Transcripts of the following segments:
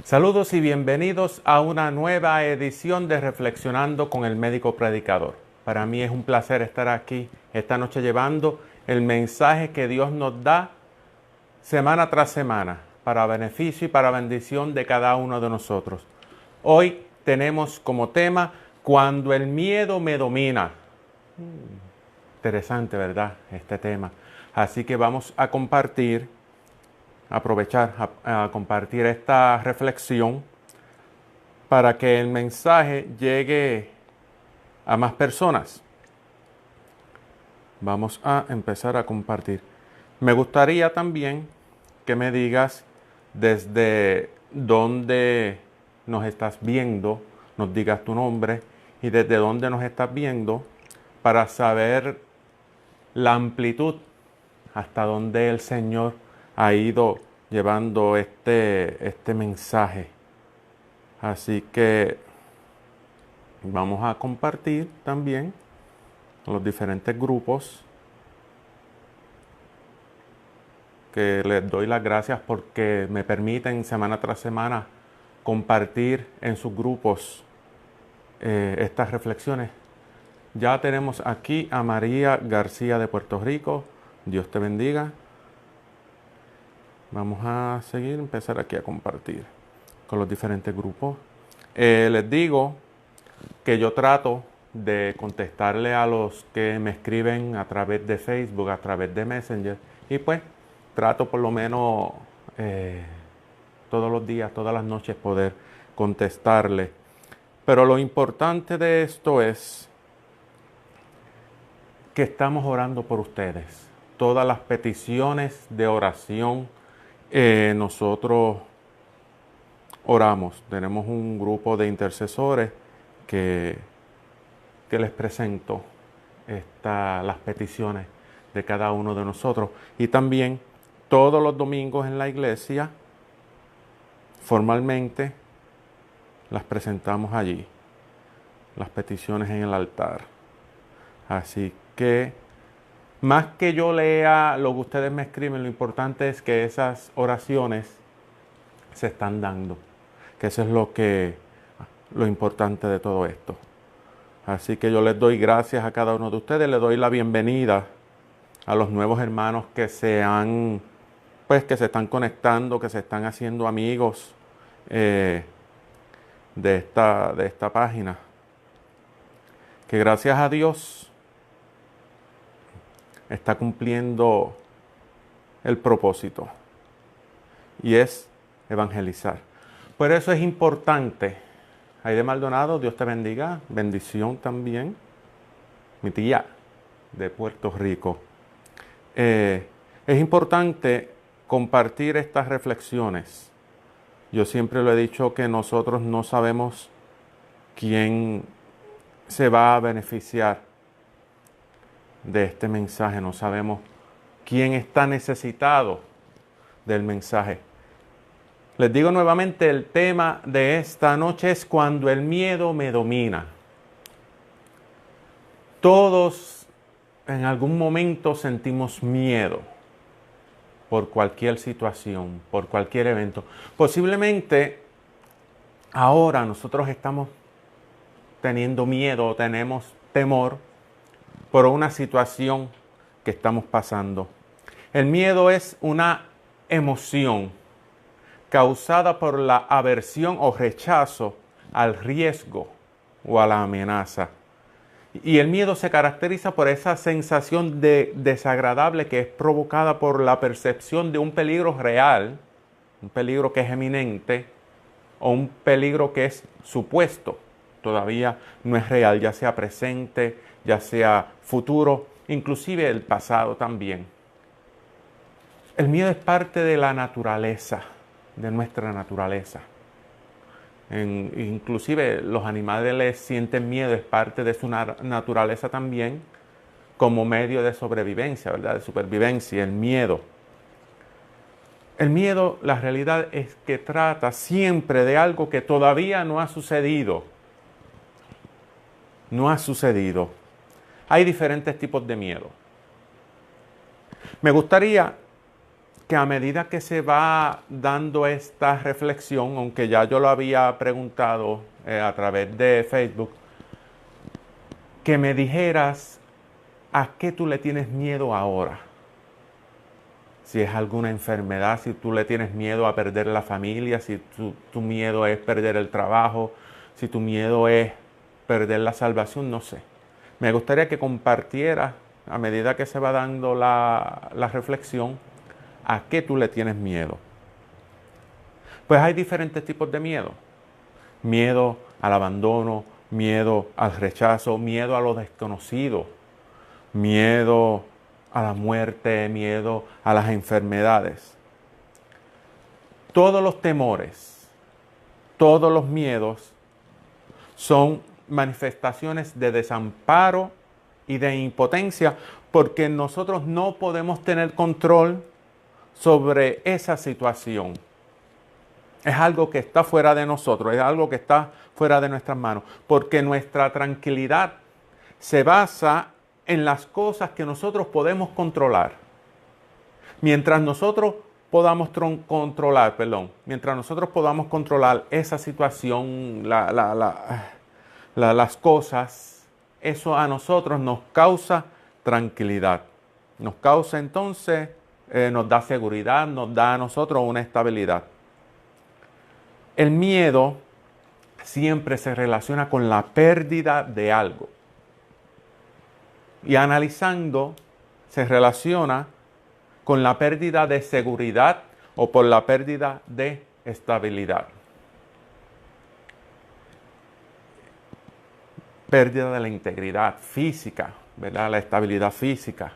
Saludos y bienvenidos a una nueva edición de Reflexionando con el Médico Predicador. Para mí es un placer estar aquí esta noche llevando el mensaje que Dios nos da semana tras semana para beneficio y para bendición de cada uno de nosotros. Hoy tenemos como tema Cuando el miedo me domina. Interesante, ¿verdad? Este tema. Así que vamos a aprovechar a compartir esta reflexión para que el mensaje llegue a más personas. Vamos a empezar a compartir. Me gustaría también que me digas desde dónde nos estás viendo, nos digas tu nombre y desde dónde nos estás viendo para saber la amplitud hasta dónde el Señor ha ido llevando este mensaje. Así que vamos a compartir también los diferentes grupos, que les doy las gracias porque me permiten semana tras semana compartir en sus grupos estas reflexiones. Ya tenemos aquí a María García de Puerto Rico. Dios te bendiga. Vamos a empezar aquí a compartir con los diferentes grupos. Les digo que yo trato de contestarle a los que me escriben a través de Facebook, a través de Messenger, y pues trato por lo menos todos los días, todas las noches poder contestarle. Pero lo importante de esto es que estamos orando por ustedes. Todas las peticiones de oración, nosotros oramos. Tenemos un grupo de intercesores que les presento las peticiones de cada uno de nosotros. Y también todos los domingos en la iglesia, formalmente, las presentamos allí. Las peticiones en el altar. Así que, más que yo lea lo que ustedes me escriben, lo importante es que esas oraciones se están dando. Que eso es lo importante de todo esto. Así que yo les doy gracias a cada uno de ustedes. Les doy la bienvenida a los nuevos hermanos que se están conectando, que se están haciendo amigos de esta página. Que gracias a Dios está cumpliendo el propósito. Y es evangelizar. Por eso es importante. Aide Maldonado, Dios te bendiga. Bendición también. Mi tía de Puerto Rico. Es importante compartir estas reflexiones. Yo siempre lo he dicho que nosotros no sabemos quién se va a beneficiar de este mensaje. No sabemos quién está necesitado del mensaje. Les digo nuevamente, el tema de esta noche es cuando el miedo me domina. Todos en algún momento sentimos miedo por cualquier situación, por cualquier evento. Posiblemente ahora nosotros estamos teniendo miedo o tenemos temor por una situación que estamos pasando. El miedo es una emoción causada por la aversión o rechazo al riesgo o a la amenaza. Y el miedo se caracteriza por esa sensación desagradable que es provocada por la percepción de un peligro real, un peligro que es eminente, o un peligro que es supuesto, todavía no es real, ya sea presente, ya sea futuro, inclusive el pasado también. El miedo es parte de la naturaleza, de nuestra naturaleza. Inclusive los animales sienten miedo, es parte de su naturaleza también, como medio de sobrevivencia, ¿verdad? De supervivencia, el miedo. El miedo, la realidad es que trata siempre de algo que todavía no ha sucedido. No ha sucedido. Hay diferentes tipos de miedo. Me gustaría que a medida que se va dando esta reflexión, aunque ya yo lo había preguntado a través de Facebook, que me dijeras a qué tú le tienes miedo ahora. Si es alguna enfermedad, si tú le tienes miedo a perder la familia, si tu miedo es perder el trabajo, si tu miedo es perder la salvación, no sé. Me gustaría que compartieras a medida que se va dando la reflexión a qué tú le tienes miedo. Pues hay diferentes tipos de miedo. Miedo al abandono, miedo al rechazo, miedo a lo desconocido, miedo a la muerte, miedo a las enfermedades. Todos los temores, todos los miedos son manifestaciones de desamparo y de impotencia porque nosotros no podemos tener control sobre esa situación. Es algo que está fuera de nosotros, es algo que está fuera de nuestras manos, porque nuestra tranquilidad se basa en las cosas que nosotros podemos controlar. Mientras nosotros podamos controlar esa situación, las cosas, eso a nosotros nos causa tranquilidad. Nos causa entonces, nos da seguridad, nos da a nosotros una estabilidad. El miedo siempre se relaciona con la pérdida de algo. Y analizando, se relaciona con la pérdida de seguridad o por la pérdida de estabilidad. Pérdida de la integridad física, ¿verdad? La estabilidad física.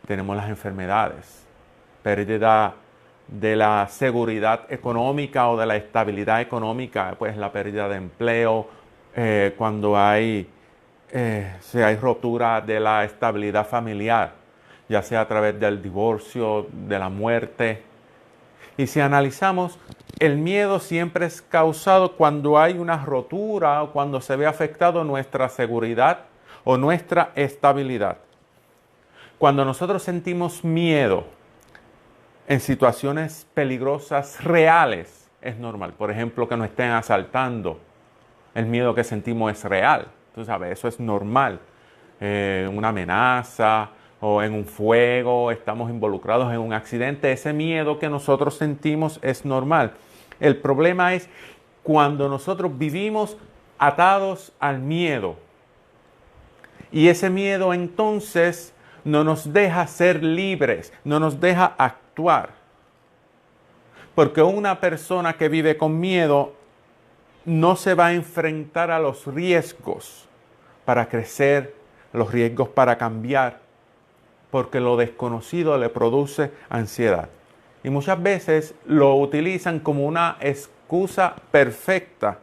Tenemos las enfermedades. Pérdida de la seguridad económica o de la estabilidad económica, pues la pérdida de empleo, cuando si hay rotura de la estabilidad familiar, ya sea a través del divorcio, de la muerte. Y si analizamos, el miedo siempre es causado cuando hay una rotura o cuando se ve afectado nuestra seguridad o nuestra estabilidad. Cuando nosotros sentimos miedo en situaciones peligrosas reales, es normal. Por ejemplo, que nos estén asaltando. El miedo que sentimos es real. Tú sabes, eso es normal. Una amenaza o en un fuego, estamos involucrados en un accidente. Ese miedo que nosotros sentimos es normal. El problema es cuando nosotros vivimos atados al miedo. Y ese miedo entonces no nos deja ser libres, no nos deja actuar. Porque una persona que vive con miedo no se va a enfrentar a los riesgos para crecer, los riesgos para cambiar, porque lo desconocido le produce ansiedad. Y muchas veces lo utilizan como una excusa perfecta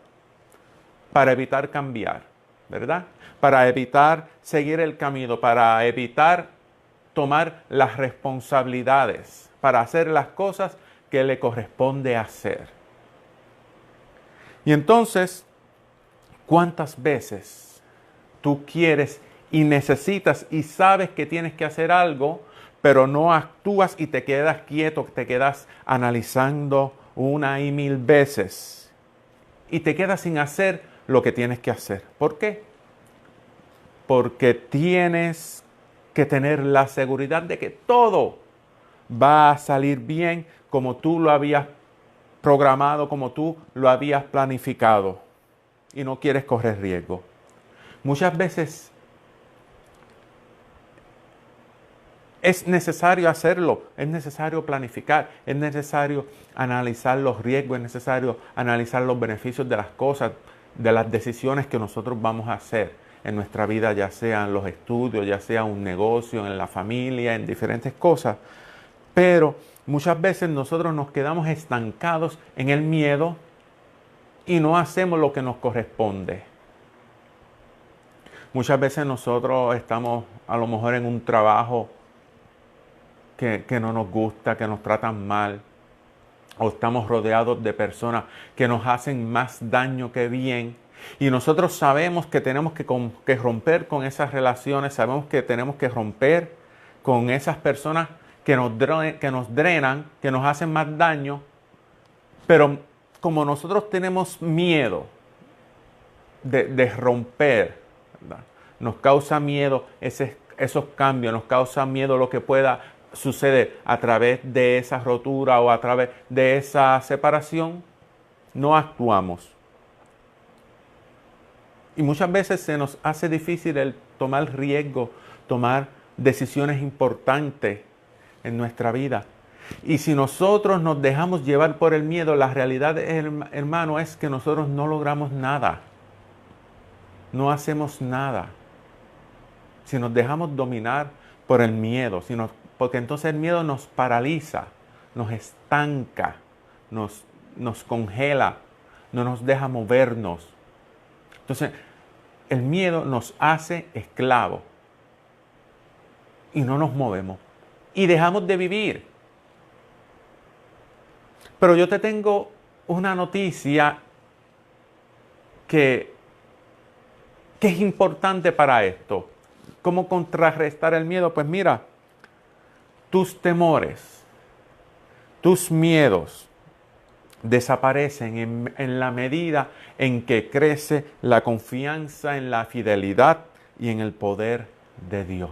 para evitar cambiar, ¿verdad? Para evitar seguir el camino, para evitar tomar las responsabilidades, para hacer las cosas que le corresponde hacer. Y entonces, ¿cuántas veces tú quieres y necesitas y sabes que tienes que hacer algo, pero no actúas y te quedas quieto, te quedas analizando una y mil veces y te quedas sin hacer lo que tienes que hacer? ¿Por qué? Porque tienes que tener la seguridad de que todo va a salir bien como tú lo habías programado, como tú lo habías planificado y no quieres correr riesgo. Muchas veces es necesario hacerlo, es necesario planificar, es necesario analizar los riesgos, es necesario analizar los beneficios de las cosas, de las decisiones que nosotros vamos a hacer en nuestra vida, ya sea en los estudios, ya sea un negocio, en la familia, en diferentes cosas. Pero muchas veces nosotros nos quedamos estancados en el miedo y no hacemos lo que nos corresponde. Muchas veces nosotros estamos a lo mejor en un trabajo que no nos gusta, que nos tratan mal, o estamos rodeados de personas que nos hacen más daño que bien. Y nosotros sabemos que tenemos que romper con esas relaciones, sabemos que tenemos que romper con esas personas que nos drenan, que nos hacen más daño, pero como nosotros tenemos miedo de romper, ¿verdad? Nos causa miedo esos cambios, nos causa miedo lo que pueda suceder a través de esa rotura o a través de esa separación, no actuamos. Y muchas veces se nos hace difícil el tomar riesgo, tomar decisiones importantes en nuestra vida. Y si nosotros nos dejamos llevar por el miedo, la realidad, hermano, es que nosotros no logramos nada. No hacemos nada. Si nos dejamos dominar por el miedo, porque entonces el miedo nos paraliza, nos estanca, nos congela, no nos deja movernos. Entonces, el miedo nos hace esclavos y no nos movemos y dejamos de vivir. Pero yo te tengo una noticia que es importante para esto. ¿Cómo contrarrestar el miedo? Pues mira, tus temores, tus miedos desaparecen en la medida en que crece la confianza en la fidelidad y en el poder de Dios.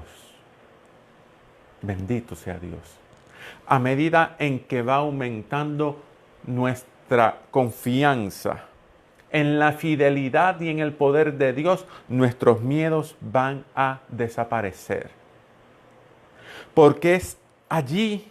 Bendito sea Dios. A medida en que va aumentando nuestra confianza en la fidelidad y en el poder de Dios, nuestros miedos van a desaparecer. Porque es allí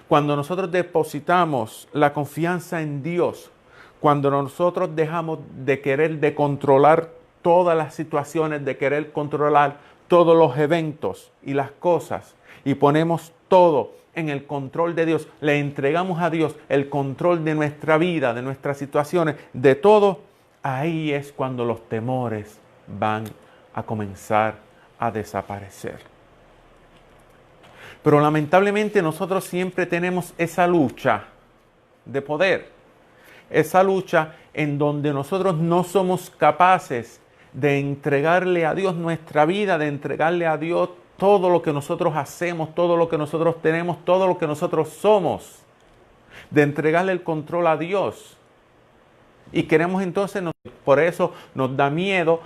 cuando nosotros depositamos la confianza en Dios, cuando nosotros dejamos de controlar todas las situaciones, de querer controlar todos los eventos y las cosas, y ponemos todo en el control de Dios, le entregamos a Dios el control de nuestra vida, de nuestras situaciones, de todo, ahí es cuando los temores van a comenzar a desaparecer. Pero lamentablemente nosotros siempre tenemos esa lucha de poder, esa lucha en donde nosotros no somos capaces de entregarle a Dios nuestra vida, de entregarle a Dios todo lo que nosotros hacemos, todo lo que nosotros tenemos, todo lo que nosotros somos, de entregarle el control a Dios. Y queremos entonces, por eso nos da miedo,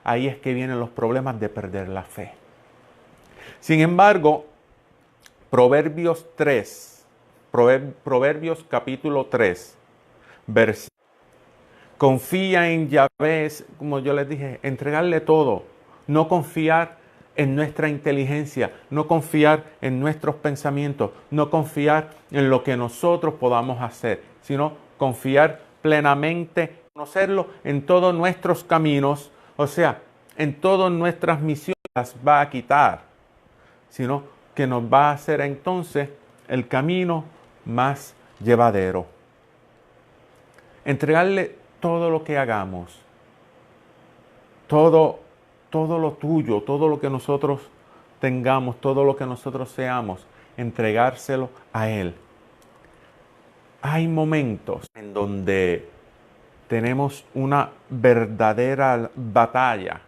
ahí es que vienen los problemas de perder la fe. Sin embargo, Proverbios capítulo 3, versículo. Confía en Yahvé, como yo les dije, entregarle todo, no confiar en nuestra inteligencia, no confiar en nuestros pensamientos, no confiar en lo que nosotros podamos hacer, sino confiar plenamente, conocerlo en todos nuestros caminos, o sea, en todas nuestras misiones las va a quitar, sino que nos va a hacer entonces el camino más llevadero. Entregarle todo lo que hagamos, todo lo tuyo, todo lo que nosotros tengamos, todo lo que nosotros seamos, entregárselo a Él. Hay momentos en donde tenemos una verdadera batalla,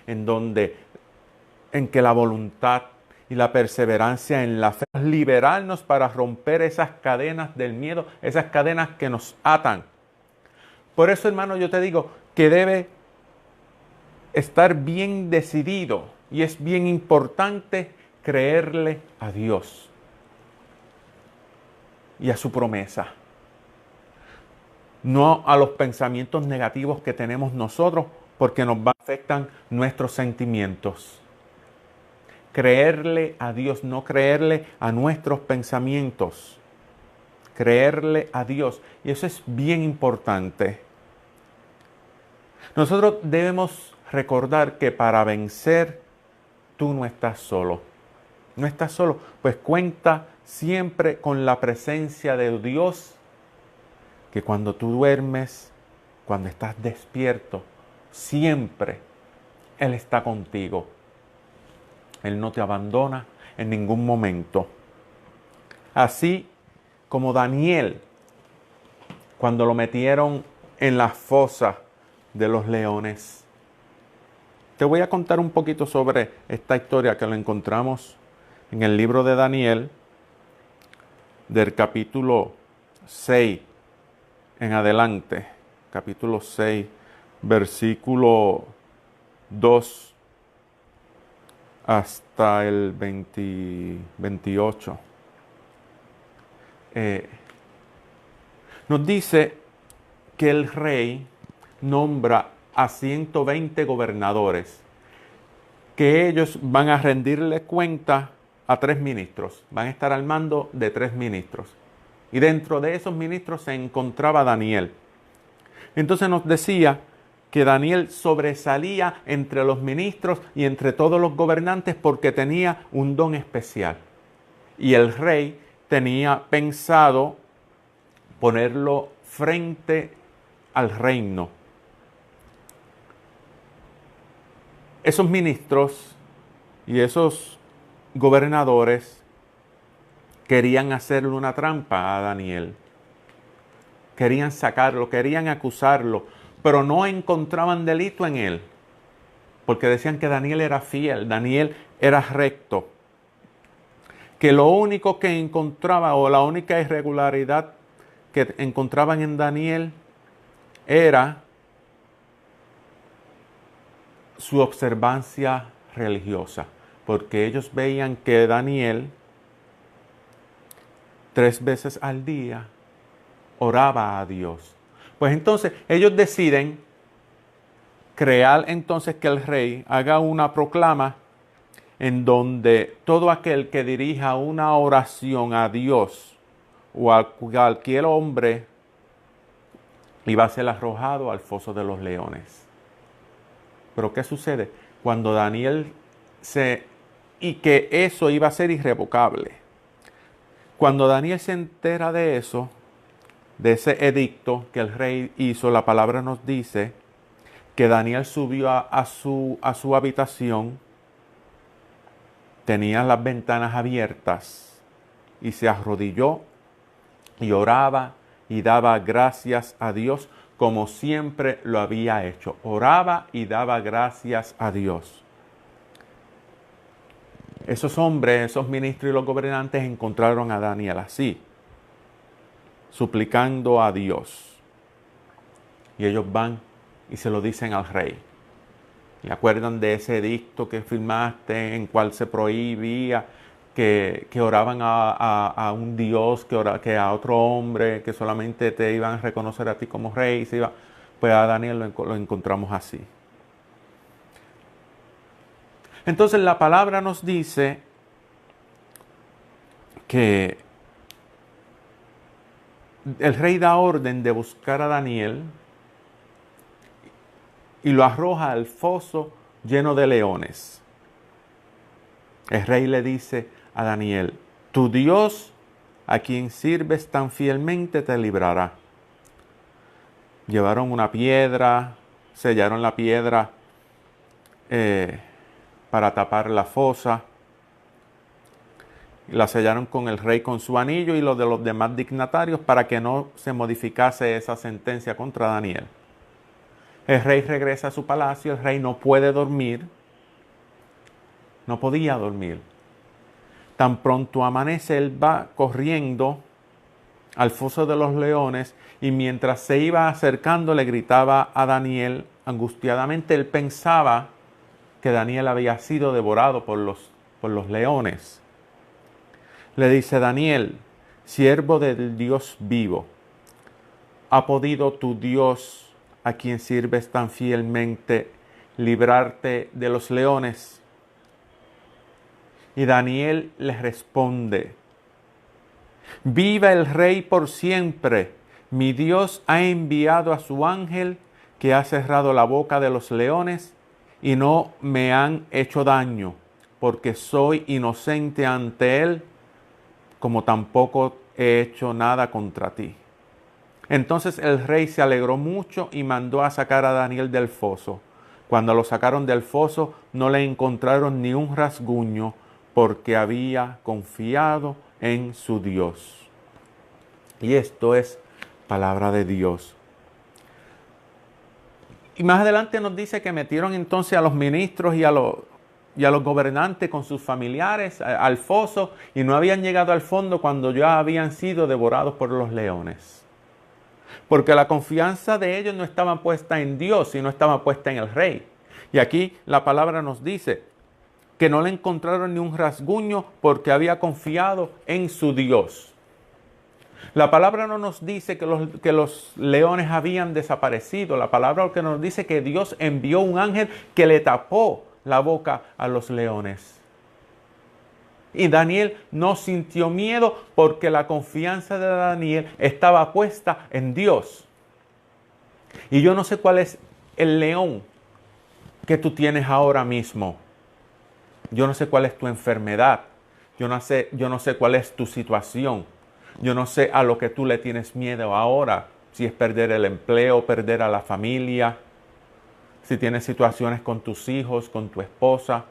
en que la voluntad y la perseverancia en la fe, liberarnos para romper esas cadenas del miedo, esas cadenas que nos atan. Por eso, hermano, yo te digo que debe estar bien decidido y es bien importante creerle a Dios y a su promesa, no a los pensamientos negativos que tenemos nosotros, porque nos afectan nuestros sentimientos. Creerle a Dios, no creerle a nuestros pensamientos. Creerle a Dios. Y eso es bien importante. Nosotros debemos recordar que para vencer, tú no estás solo. No estás solo, pues cuenta siempre con la presencia de Dios, que cuando tú duermes, cuando estás despierto, siempre Él está contigo. Él no te abandona en ningún momento. Así como Daniel, cuando lo metieron en la fosa de los leones. Te voy a contar un poquito sobre esta historia que lo encontramos en el libro de Daniel, del capítulo 6 en adelante, capítulo 6, versículo 2 hasta el 28. Nos dice que el rey nombra a 120 gobernadores, que ellos van a rendirle cuenta a 3 ministros, van a estar al mando de 3 ministros. Y dentro de esos ministros se encontraba Daniel. Entonces nos decía que Daniel sobresalía entre los ministros y entre todos los gobernantes porque tenía un don especial. Y el rey tenía pensado ponerlo frente al reino. Esos ministros y esos gobernadores querían hacerle una trampa a Daniel. Querían sacarlo, querían acusarlo, pero no encontraban delito en él, porque decían que Daniel era fiel, Daniel era recto, que lo único que encontraba o la única irregularidad que encontraban en Daniel era su observancia religiosa, porque ellos veían que Daniel 3 veces al día oraba a Dios. Pues entonces ellos deciden crear entonces que el rey haga una proclama en donde todo aquel que dirija una oración a Dios o a cualquier hombre iba a ser arrojado al foso de los leones. Pero ¿qué sucede? Cuando Daniel y que eso iba a ser irrevocable. Cuando Daniel se entera de eso, de ese edicto que el rey hizo, la palabra nos dice que Daniel subió a su habitación, tenía las ventanas abiertas y se arrodilló y oraba y daba gracias a Dios como siempre lo había hecho. Oraba y daba gracias a Dios. Esos hombres, esos ministros y los gobernantes encontraron a Daniel así, suplicando a Dios. Y ellos van y se lo dicen al rey. ¿Y acuerdan de ese edicto que firmaste en cual se prohibía que oraban a un Dios, que a otro hombre, que solamente te iban a reconocer a ti como rey? Pues a Daniel lo encontramos así. Entonces la palabra nos dice que el rey da orden de buscar a Daniel y lo arroja al foso lleno de leones. El rey le dice a Daniel: tu Dios, a quien sirves tan fielmente, te librará. Llevaron una piedra, sellaron la piedra para tapar la fosa. La sellaron con el rey con su anillo y los de los demás dignatarios para que no se modificase esa sentencia contra Daniel. El rey regresa a su palacio, el rey no puede dormir, no podía dormir. Tan pronto amanece, él va corriendo al foso de los leones y mientras se iba acercando le gritaba a Daniel angustiadamente. Él pensaba que Daniel había sido devorado por los leones. Le dice: Daniel, siervo del Dios vivo, ¿ha podido tu Dios, a quien sirves tan fielmente, librarte de los leones? Y Daniel les responde: viva el rey por siempre. Mi Dios ha enviado a su ángel que ha cerrado la boca de los leones y no me han hecho daño, porque soy inocente ante él, como tampoco he hecho nada contra ti. Entonces el rey se alegró mucho y mandó a sacar a Daniel del foso. Cuando lo sacaron del foso, no le encontraron ni un rasguño, porque había confiado en su Dios. Y esto es palabra de Dios. Y más adelante nos dice que metieron entonces a los ministros y a los y a los gobernantes con sus familiares al foso y no habían llegado al fondo cuando ya habían sido devorados por los leones. Porque la confianza de ellos no estaba puesta en Dios, sino estaba puesta en el rey. Y aquí la palabra nos dice que no le encontraron ni un rasguño porque había confiado en su Dios. La palabra no nos dice que los leones habían desaparecido. La palabra lo que nos dice que Dios envió un ángel que le tapó la boca a los leones. Y Daniel no sintió miedo porque la confianza de Daniel estaba puesta en Dios. Y yo no sé cuál es el león que tú tienes ahora mismo. Yo no sé cuál es tu enfermedad. Yo no sé cuál es tu situación. Yo no sé a lo que tú le tienes miedo ahora. Si es perder el empleo, perder a la familia. Si tienes situaciones con tus hijos, con tu esposa.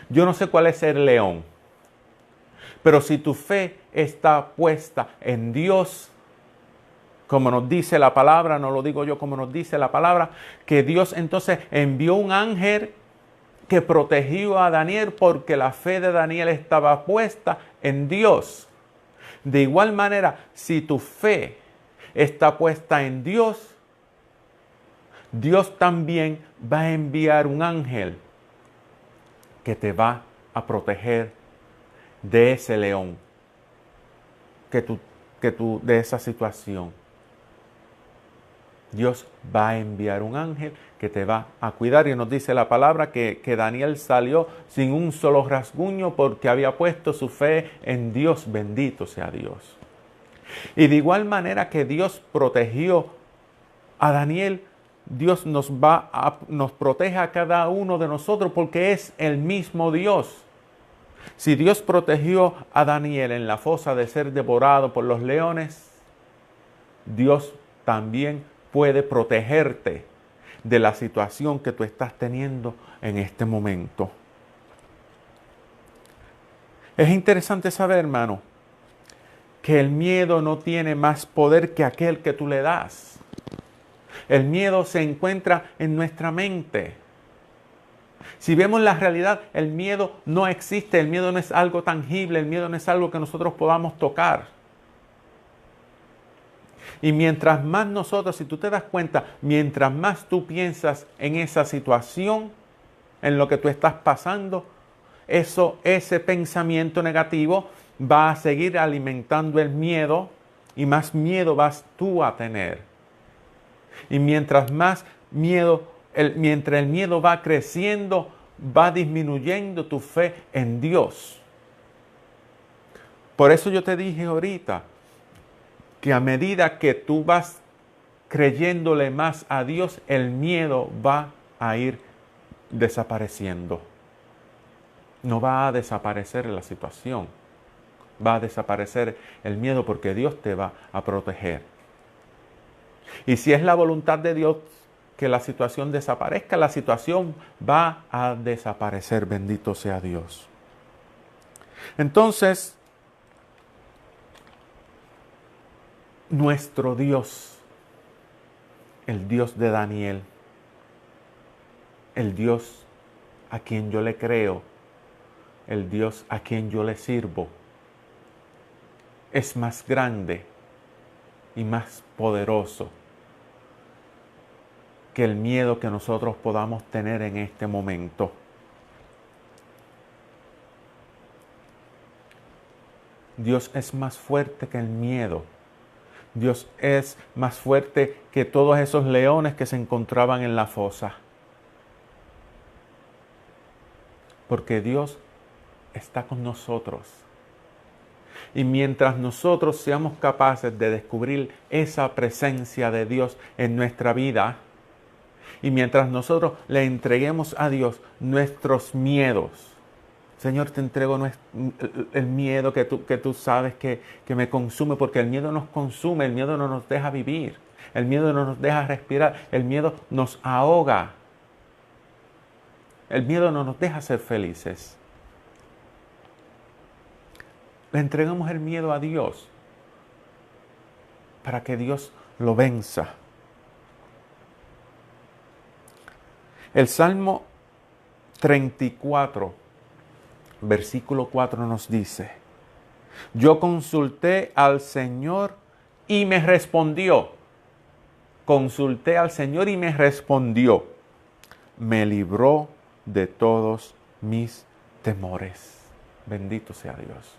Yo no sé cuál es el león. Pero si tu fe está puesta en Dios, como nos dice la palabra, no lo digo yo, como nos dice la palabra, que Dios entonces envió un ángel que protegió a Daniel porque la fe de Daniel estaba puesta en Dios. De igual manera, si tu fe está puesta en Dios, Dios también va a enviar un ángel que te va a proteger de ese león, de esa situación. Dios va a enviar un ángel que te va a cuidar. Y nos dice la palabra que Daniel salió sin un solo rasguño porque había puesto su fe en Dios. Bendito sea Dios. Y de igual manera que Dios protegió a Daniel, Dios nos protege a cada uno de nosotros porque es el mismo Dios. Si Dios protegió a Daniel en la fosa de ser devorado por los leones, Dios también puede protegerte de la situación que tú estás teniendo en este momento. Es interesante saber, hermano, que el miedo no tiene más poder que aquel que tú le das. El miedo se encuentra en nuestra mente. Si vemos la realidad, el miedo no existe, el miedo no es algo tangible, el miedo no es algo que nosotros podamos tocar. Y mientras más nosotros, si tú te das cuenta, mientras más tú piensas en esa situación, en lo que tú estás pasando, ese pensamiento negativo va a seguir alimentando el miedo y más miedo vas tú a tener. Y mientras el miedo va creciendo, va disminuyendo tu fe en Dios. Por eso yo te dije ahorita que a medida que tú vas creyéndole más a Dios, el miedo va a ir desapareciendo. No va a desaparecer la situación. Va a desaparecer el miedo porque Dios te va a proteger. Y si es la voluntad de Dios que la situación desaparezca, la situación va a desaparecer. Bendito sea Dios. Entonces, nuestro Dios, el Dios de Daniel, el Dios a quien yo le creo, el Dios a quien yo le sirvo, es más grande y más poderoso que el miedo que nosotros podamos tener en este momento. Dios es más fuerte que el miedo. Dios es más fuerte que todos esos leones que se encontraban en la fosa. Porque Dios está con nosotros. Y mientras nosotros seamos capaces de descubrir esa presencia de Dios en nuestra vida, y mientras nosotros le entreguemos a Dios nuestros miedos, Señor, te entrego el miedo que tú sabes que me consume, porque el miedo nos consume, el miedo no nos deja vivir, el miedo no nos deja respirar, el miedo nos ahoga, el miedo no nos deja ser felices. Le entregamos el miedo a Dios para que Dios lo venza. El Salmo 34, versículo 4 nos dice: yo consulté al Señor y me respondió. Consulté al Señor y me respondió. Me libró de todos mis temores. Bendito sea Dios.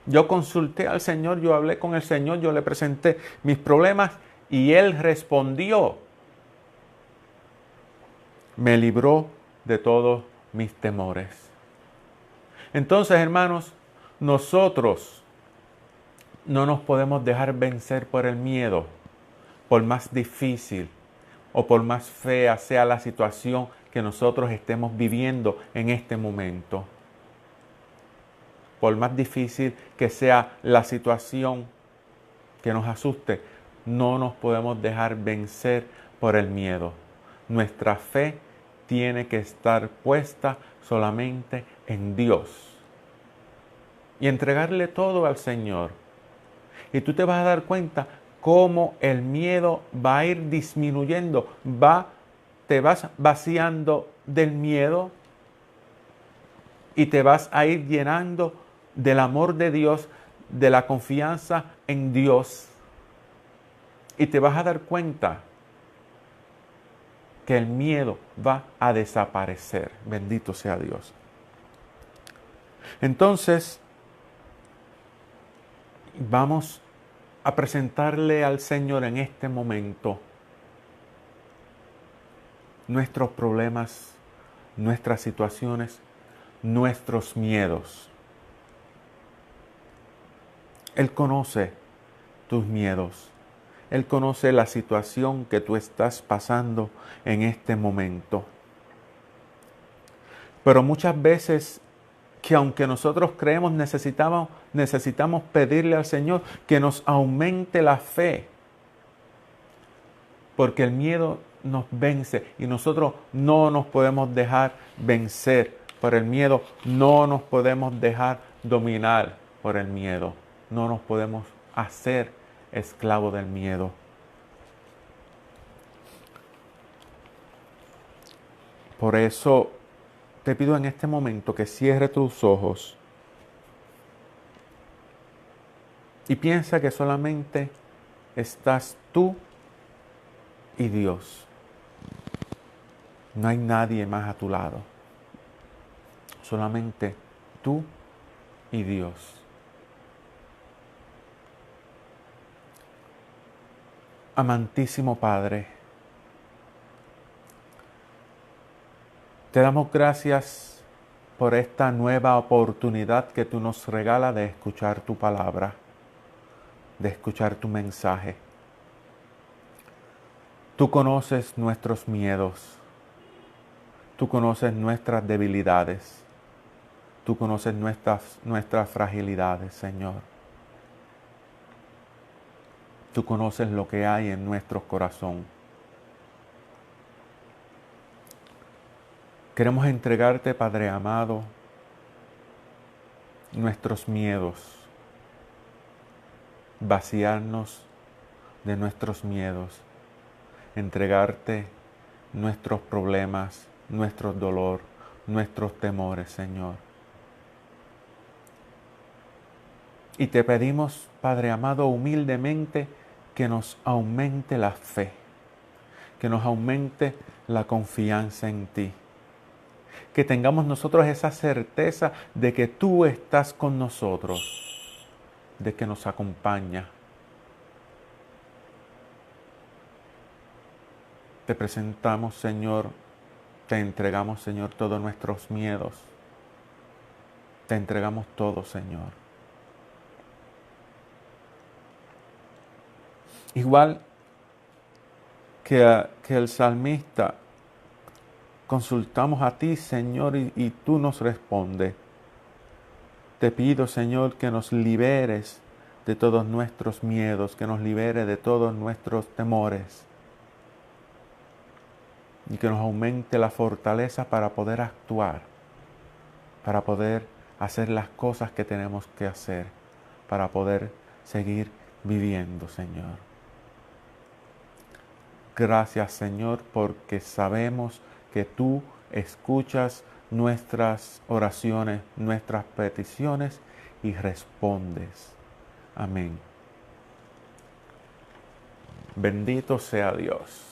Yo consulté al Señor, yo hablé con el Señor, yo le presenté mis problemas y Él respondió. Me libró de todos mis temores. Entonces, hermanos, nosotros no nos podemos dejar vencer por el miedo, por más difícil o por más fea sea la situación que nosotros estemos viviendo en este momento. Por más difícil que sea la situación que nos asuste, no nos podemos dejar vencer por el miedo. Nuestra fe tiene que estar puesta solamente en Dios y entregarle todo al Señor. Y tú te vas a dar cuenta cómo el miedo va a ir disminuyendo, te vas vaciando del miedo y te vas a ir llenando del amor de Dios, de la confianza en Dios. Y te vas a dar cuenta que el miedo va a desaparecer. Bendito sea Dios. Entonces, vamos a presentarle al Señor en este momento nuestros problemas, nuestras situaciones, nuestros miedos. Él conoce tus miedos. Él conoce la situación que tú estás pasando en este momento. Pero muchas veces que aunque nosotros creemos necesitamos pedirle al Señor que nos aumente la fe. Porque el miedo nos vence y nosotros no nos podemos dejar vencer por el miedo. No nos podemos dejar dominar por el miedo. No nos podemos hacer esclavo del miedo. Por eso te pido en este momento que cierre tus ojos y piensa que solamente estás tú y Dios. No hay nadie más a tu lado. Solamente tú y Dios. Amantísimo Padre, te damos gracias por esta nueva oportunidad que tú nos regalas de escuchar tu palabra, de escuchar tu mensaje. Tú conoces nuestros miedos, tú conoces nuestras debilidades, tú conoces nuestras fragilidades, Señor. Tú conoces lo que hay en nuestro corazón. Queremos entregarte, Padre amado, nuestros miedos, vaciarnos de nuestros miedos, entregarte nuestros problemas, nuestro dolor, nuestros temores, Señor. Y te pedimos, Padre amado, humildemente, que nos aumente la fe, que nos aumente la confianza en ti. Que tengamos nosotros esa certeza de que tú estás con nosotros, de que nos acompaña. Te presentamos, Señor, te entregamos, Señor, todos nuestros miedos. Te entregamos todo, Señor. Igual que el salmista, consultamos a ti, Señor, y tú nos respondes. Te pido, Señor, que nos liberes de todos nuestros miedos, que nos liberes de todos nuestros temores y que nos aumente la fortaleza para poder actuar, para poder hacer las cosas que tenemos que hacer, para poder seguir viviendo, Señor. Gracias, Señor, porque sabemos que tú escuchas nuestras oraciones, nuestras peticiones y respondes. Amén. Bendito sea Dios.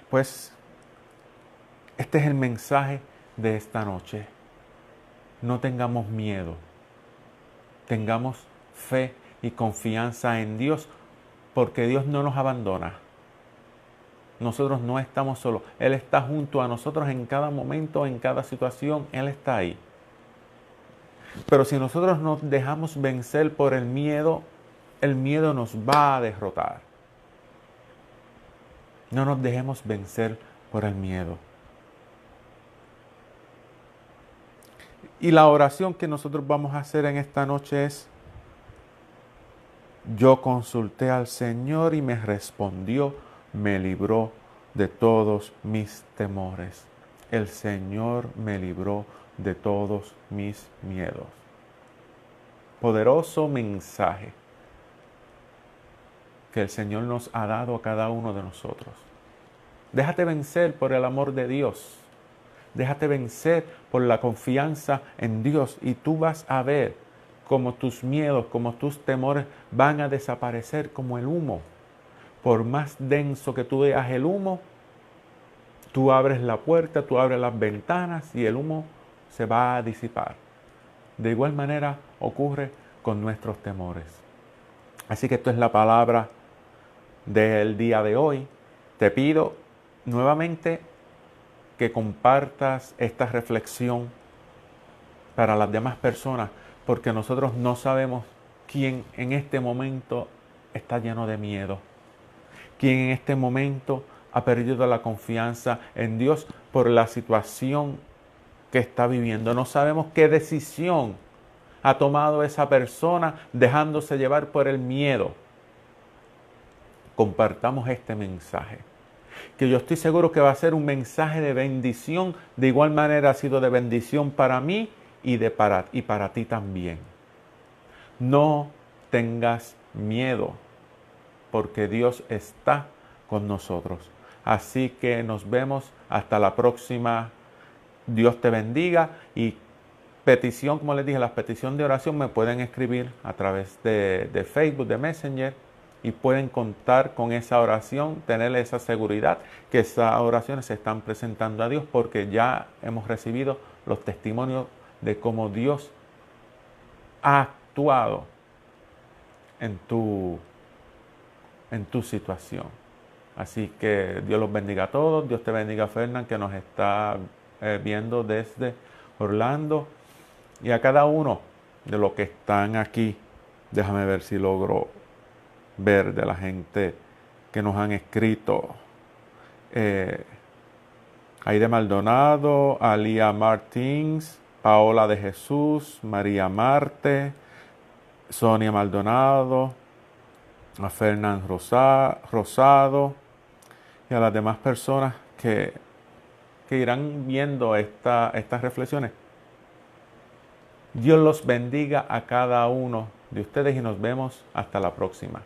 Pues este es el mensaje de esta noche. No tengamos miedo. Tengamos fe y confianza en Dios, porque Dios no nos abandona. Nosotros no estamos solos. Él está junto a nosotros en cada momento, en cada situación. Él está ahí. Pero si nosotros nos dejamos vencer por el miedo nos va a derrotar. No nos dejemos vencer por el miedo. Y la oración que nosotros vamos a hacer en esta noche es: yo consulté al Señor y me respondió, me libró de todos mis temores. El Señor me libró de todos mis miedos. Poderoso mensaje que el Señor nos ha dado a cada uno de nosotros. Déjate vencer por el amor de Dios. Déjate vencer por la confianza en Dios y tú vas a ver cómo tus miedos, cómo tus temores van a desaparecer como el humo. Por más denso que tú veas el humo, tú abres la puerta, tú abres las ventanas y el humo se va a disipar. De igual manera ocurre con nuestros temores. Así que esto es la palabra del día de hoy. Te pido nuevamente que compartas esta reflexión para las demás personas, porque nosotros no sabemos quién en este momento está lleno de miedo, quién en este momento ha perdido la confianza en Dios por la situación que está viviendo. No sabemos qué decisión ha tomado esa persona dejándose llevar por el miedo. Compartamos este mensaje, que yo estoy seguro que va a ser un mensaje de bendición. De igual manera ha sido de bendición para mí y para ti también. No tengas miedo, porque Dios está con nosotros. Así que nos vemos hasta la próxima. Dios te bendiga. Y petición, como les dije, las peticiones de oración me pueden escribir a través de Facebook, de Messenger, y pueden contar con esa oración, tener esa seguridad que esas oraciones se están presentando a Dios, porque ya hemos recibido los testimonios de cómo Dios ha actuado en tu situación. Así que Dios los bendiga a todos. Dios te bendiga, Fernán, que nos está viendo desde Orlando, y a cada uno de los que están aquí. Déjame ver si logro ver de la gente que nos han escrito. Aide Maldonado, Alía Martins, Paola de Jesús, María Marte, Sonia Maldonado, a Fernán Rosado y a las demás personas que irán viendo estas reflexiones. Dios los bendiga a cada uno de ustedes y nos vemos hasta la próxima.